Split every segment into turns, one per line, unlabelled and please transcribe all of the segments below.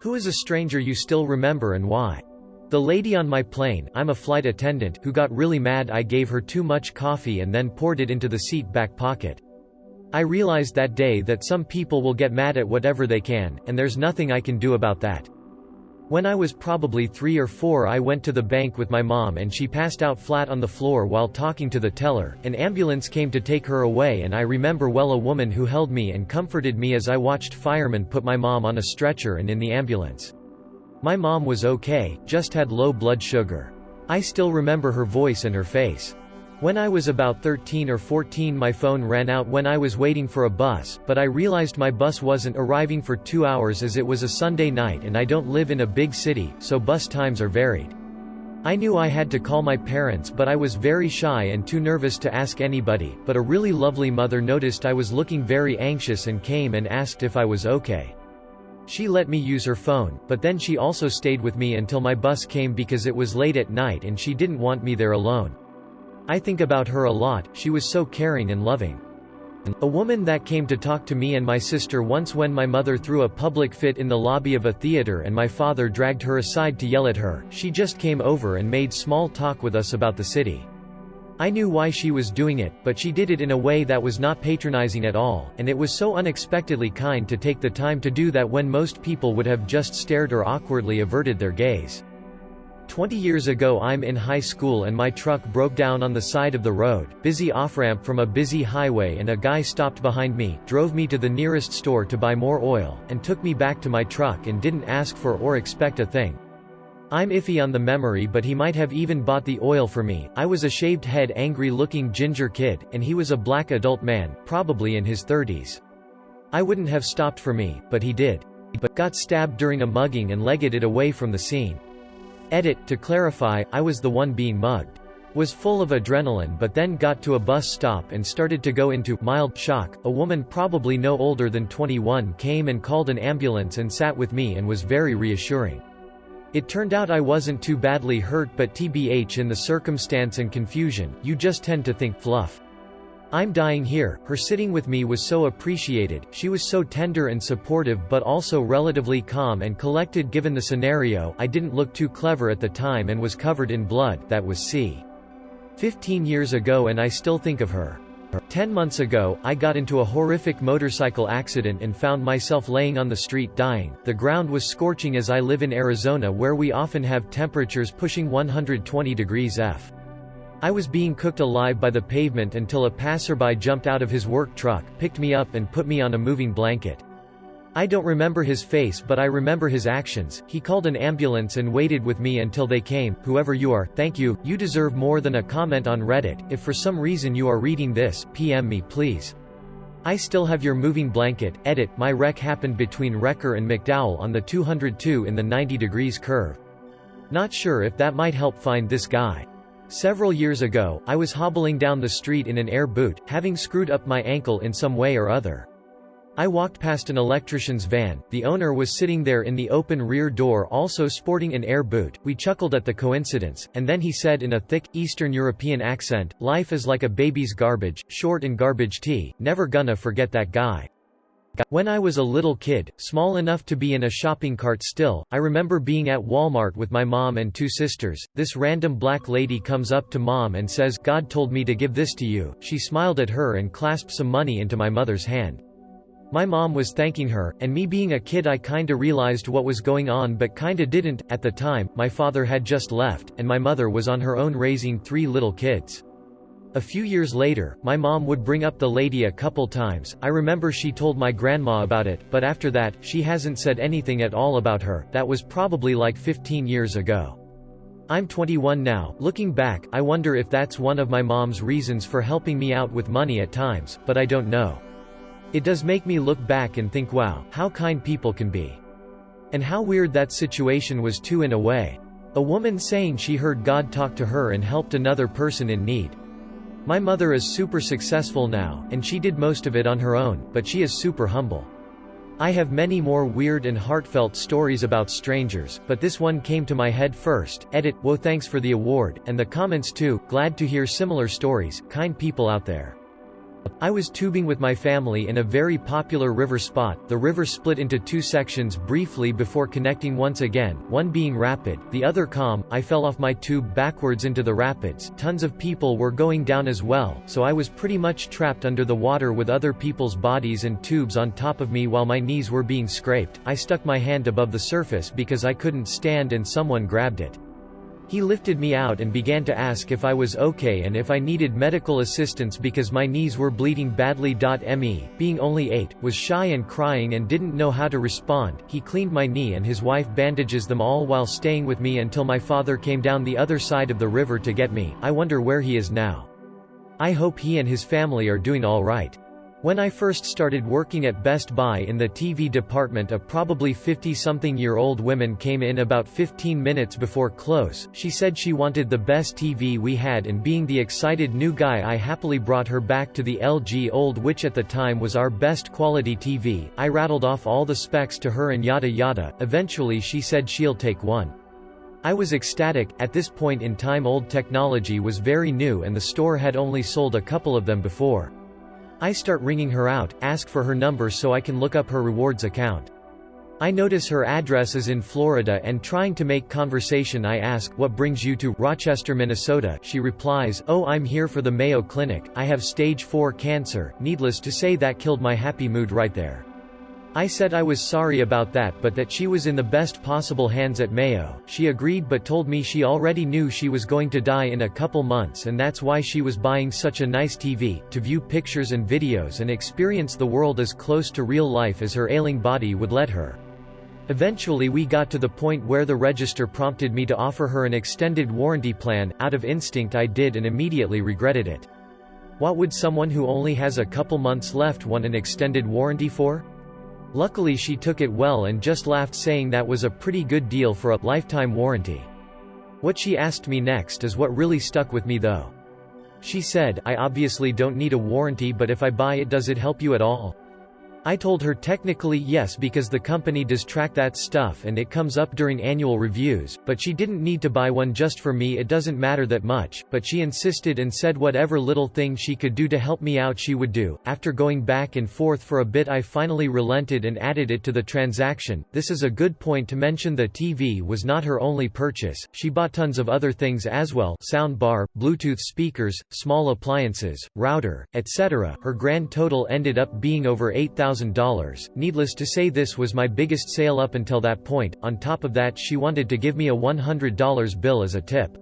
Who is a stranger you still remember and why? The lady on my plane, I'm a flight attendant, who got really mad I gave her too much coffee and then poured it into the seat back pocket. I realized that day that some people will get mad at whatever they can, and there's nothing I can do about that. When I was probably 3 or 4 I went to the bank with my mom and she passed out flat on the floor while talking to the teller. An ambulance came to take her away and I remember well a woman who held me and comforted me as I watched firemen put my mom on a stretcher and in the ambulance. My mom was okay, just had low blood sugar. I still remember her voice and her face. When I was about 13 or 14 my phone ran out when I was waiting for a bus, but I realized my bus wasn't arriving for 2 hours as it was a Sunday night and I don't live in a big city, so bus times are varied. I knew I had to call my parents but I was very shy and too nervous to ask anybody, but a really lovely mother noticed I was looking very anxious and came and asked if I was okay. She let me use her phone, but then she also stayed with me until my bus came because it was late at night and she didn't want me there alone. I think about her a lot, she was so caring and loving. A woman that came to talk to me and my sister once when my mother threw a public fit in the lobby of a theater and my father dragged her aside to yell at her, she just came over and made small talk with us about the city. I knew why she was doing it, but she did it in a way that was not patronizing at all, and it was so unexpectedly kind to take the time to do that when most people would have just stared or awkwardly averted their gaze. 20 years ago I'm in high school and my truck broke down on the side of the road, busy off-ramp from a busy highway, and a guy stopped behind me, drove me to the nearest store to buy more oil, and took me back to my truck and didn't ask for or expect a thing. I'm iffy on the memory but he might have even bought the oil for me. I was a shaved-head angry-looking ginger kid, and he was a black adult man, probably in his 30s. I wouldn't have stopped for me, but he did. But got stabbed during a mugging and legged it away from the scene. Edit, to clarify, I was the one being mugged. Was full of adrenaline but then got to a bus stop and started to go into mild shock. A woman probably no older than 21 came and called an ambulance and sat with me and was very reassuring. It turned out I wasn't too badly hurt but TBH in the circumstance and confusion, you just tend to think fluff. I'm dying here. Her sitting with me was so appreciated, she was so tender and supportive but also relatively calm and collected given the scenario. I didn't look too clever at the time and was covered in blood. That was 15 years ago and I still think of her. 10 months ago, I got into a horrific motorcycle accident and found myself laying on the street dying. The ground was scorching as I live in Arizona where we often have temperatures pushing 120 degrees F. I was being cooked alive by the pavement until a passerby jumped out of his work truck, picked me up and put me on a moving blanket. I don't remember his face but I remember his actions. He called an ambulance and waited with me until they came. Whoever you are, thank you. You deserve more than a comment on Reddit. If for some reason you are reading this, PM me please. I still have your moving blanket. Edit, my wreck happened between Wrecker and McDowell on the 202 in the 90 degrees curve. Not sure if that might help find this guy. Several years ago, I was hobbling down the street in an air boot, having screwed up my ankle in some way or other. I walked past an electrician's van. The owner was sitting there in the open rear door also sporting an air boot. We chuckled at the coincidence, and then he said in a thick, Eastern European accent, "Life is like a baby's garbage, short and garbage tea, never gonna forget that guy." When I was a little kid, small enough to be in a shopping cart still, I remember being at Walmart with my mom and 2 sisters. This random black lady comes up to mom and says, "God told me to give this to you." She smiled at her and clasped some money into my mother's hand. My mom was thanking her, and me being a kid I kinda realized what was going on but kinda didn't. At the time, my father had just left, and my mother was on her own raising 3 little kids. A few years later, my mom would bring up the lady a couple times. I remember she told my grandma about it, but after that, she hasn't said anything at all about her. That was probably like 15 years ago. I'm 21 now. Looking back, I wonder if that's one of my mom's reasons for helping me out with money at times, but I don't know. It does make me look back and think, wow, how kind people can be. And how weird that situation was too in a way. A woman saying she heard God talk to her and helped another person in need. My mother is super successful now, and she did most of it on her own, but she is super humble. I have many more weird and heartfelt stories about strangers, but this one came to my head first. Edit, whoa, thanks for the award, and the comments too. Glad to hear similar stories, kind people out there. I was tubing with my family in a very popular river spot. The river split into two sections briefly before connecting once again, one being rapid, the other calm. I fell off my tube backwards into the rapids. Tons of people were going down as well, so I was pretty much trapped under the water with other people's bodies and tubes on top of me while my knees were being scraped. I stuck my hand above the surface because I couldn't stand and someone grabbed it. He lifted me out and began to ask if I was okay and if I needed medical assistance because my knees were bleeding badly. Me, being only 8, was shy and crying and didn't know how to respond. He cleaned my knee and his wife bandages them all while staying with me until my father came down the other side of the river to get me. I wonder where he is now. I hope he and his family are doing all right. When I first started working at Best Buy in the TV department, a probably 50-something-year-old woman came in about 15 minutes before close. She said she wanted the best TV we had, and being the excited new guy, I happily brought her back to the LG Old, which at the time was our best quality TV. I rattled off all the specs to her and yada yada. Eventually she said she'll take one. I was ecstatic. At this point in time, old technology was very new and the store had only sold a couple of them before. I start ringing her out, ask for her number so I can look up her rewards account. I notice her address is in Florida and trying to make conversation I ask, "What brings you to Rochester, Minnesota?" She replies, "Oh, I'm here for the Mayo Clinic. I have stage 4 cancer." Needless to say, that killed my happy mood right there. I said I was sorry about that but that she was in the best possible hands at Mayo. She agreed but told me she already knew she was going to die in a couple months and that's why she was buying such a nice TV, to view pictures and videos and experience the world as close to real life as her ailing body would let her. Eventually we got to the point where the register prompted me to offer her an extended warranty plan. Out of instinct I did and immediately regretted it. What would someone who only has a couple months left want an extended warranty for? Luckily she took it well and just laughed, saying that was a pretty good deal for a lifetime warranty. What she asked me next is what really stuck with me though. She said, "I obviously don't need a warranty, but if I buy it, does it help you at all?" I told her technically yes, because the company does track that stuff and it comes up during annual reviews, but she didn't need to buy one just for me, it doesn't matter that much, but she insisted and said whatever little thing she could do to help me out she would do. After going back and forth for a bit I finally relented and added it to the transaction. This is a good point to mention, the TV was not her only purchase, she bought tons of other things as well: soundbar, Bluetooth speakers, small appliances, router, etc. Her grand total ended up being over $8,000. Needless to say, this was my biggest sale up until that point. On top of that, she wanted to give me a $100 bill as a tip.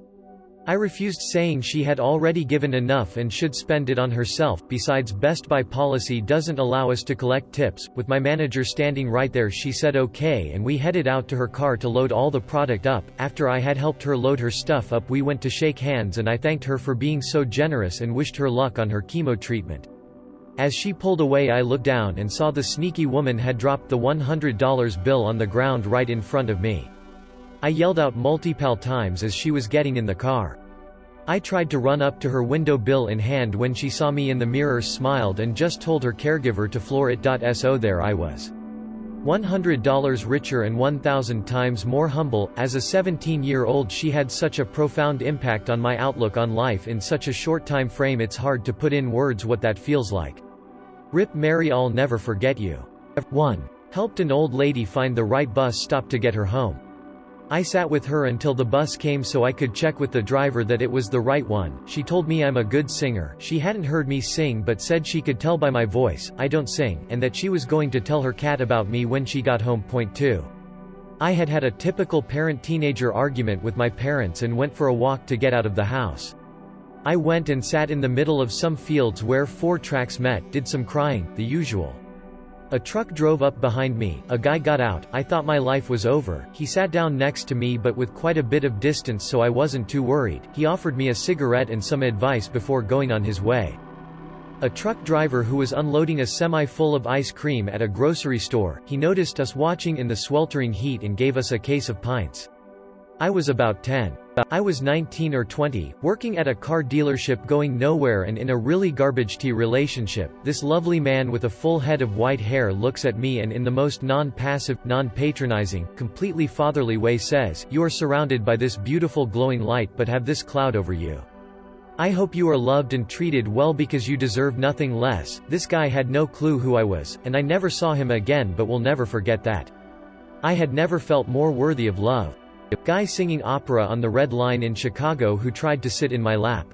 I refused, saying she had already given enough and should spend it on herself. Besides, Best Buy policy doesn't allow us to collect tips. With my manager standing right there, she said okay, and we headed out to her car to load all the product up. After I had helped her load her stuff up, we went to shake hands and I thanked her for being so generous and wished her luck on her chemo treatment. As she pulled away, I looked down and saw the sneaky woman had dropped the $100 bill on the ground right in front of me. I yelled out multiple times as she was getting in the car. I tried to run up to her window, bill in hand. When she saw me in the mirror, smiled and just told her caregiver to floor it. So there I was, $100 richer and 1,000 times more humble. As a 17-year-old, she had such a profound impact on my outlook on life in such a short time frame, it's hard to put in words what that feels like. Rip Mary, I'll never forget you. 1. Helped an old lady find the right bus stop to get her home. I sat with her until the bus came so I could check with the driver that it was the right one. She told me I'm a good singer. She hadn't heard me sing but said she could tell by my voice I don't sing, and that she was going to tell her cat about me when she got home. Point 2. I had had a typical parent-teenager argument with my parents and went for a walk to get out of the house. I went and sat in the middle of some fields where 4 tracks met, did some crying, the usual. A truck drove up behind me, a guy got out, I thought my life was over. He sat down next to me but with quite a bit of distance, so I wasn't too worried. He offered me a cigarette and some advice before going on his way. A truck driver who was unloading a semi full of ice cream at a grocery store, he noticed us watching in the sweltering heat and gave us a case of pints. I was about 10. I was 19 or 20, working at a car dealership going nowhere and in a really garbage-tea relationship. This lovely man with a full head of white hair looks at me and in the most non-passive, non-patronizing, completely fatherly way says, "You are surrounded by this beautiful glowing light but have this cloud over you." I hope you are loved and treated well because you deserve nothing less. This guy had no clue who I was, and I never saw him again but will never forget that. I had never felt more worthy of love. Guy singing opera on the Red Line in Chicago who tried to sit in my lap.